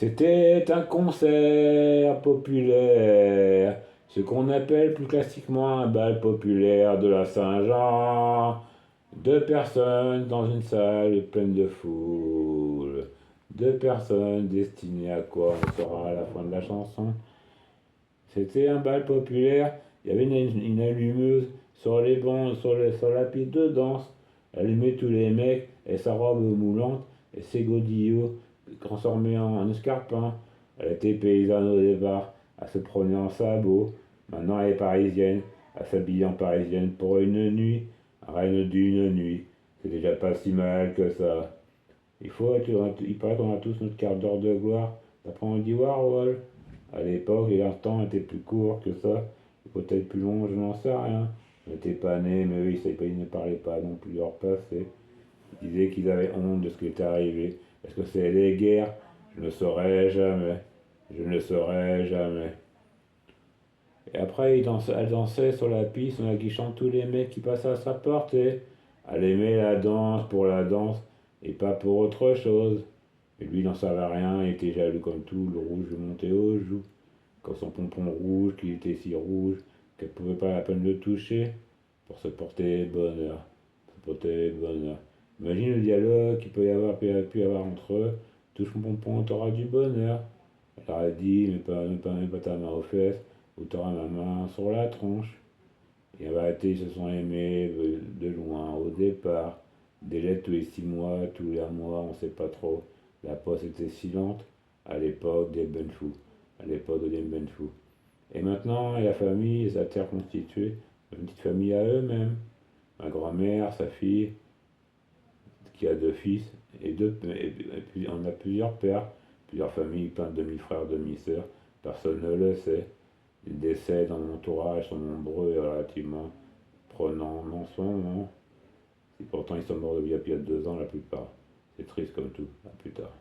C'était un concert populaire, ce qu'on appelle plus classiquement un bal populaire de la Saint-Jean. Deux personnes dans une salle pleine de foule. Deux personnes destinées à quoi on saura à la fin de la chanson. C'était un bal populaire, il y avait une allumeuse sur les bancs, sur la piste de danse. Elle allumait tous les mecs et sa robe moulante et ses godillots transformés en escarpins. Elle était paysanne au départ, elle se prenait en sabot. Maintenant elle est parisienne, elle s'habille en parisienne pour une nuit, reine d'une nuit. C'est déjà pas si mal que ça. Il paraît qu'on a tous notre quart d'heure de gloire. D'après Andy Warhol. À l'époque, les instants étaient plus courts que ça, peut-être plus longs, je n'en sais rien. Je n'étais pas né, mais eux, ils ne parlaient pas non plus de leur passé. Ils disaient qu'ils avaient honte de ce qui était arrivé. Est-ce que c'est les guerres? Je ne le saurais jamais. Je ne le saurais jamais. Et après, elle dansait sur la piste en aguichant tous les mecs qui passaient à sa portée. Elle aimait la danse pour la danse et pas pour autre chose. Et lui, il n'en savait rien, il était jaloux comme tout, le rouge lui montait aux joues. Comme son pompon rouge, qui était si rouge qu'elle ne pouvait pas la peine le toucher pour se porter bonheur. Se porter bonheur. Imagine le dialogue qu'il peut y avoir, pu y avoir entre eux. Touche mon pompon, t'auras du bonheur. Elle leur a dit, mets pas ta main aux fesses, ou t'auras ma main sur la tronche. Et en vérité, ils se sont aimés de loin au départ. Délai tous les 6 mois, tous les mois, on ne sait pas trop. La poste était si lente à l'époque des Benfou. À l'époque des Benfou. Et maintenant, la famille sa terre constituée, une petite famille à eux-mêmes. Ma grand-mère, sa fille, qui a deux fils, et puis on a plusieurs pères, plusieurs familles, plein de demi-frères, demi-sœurs. Personne ne le sait. Les décès dans mon entourage sont nombreux et relativement prenants en son nom. Et pourtant, ils sont morts il y a 2 ans la plupart. C'est triste comme tout. À plus tard.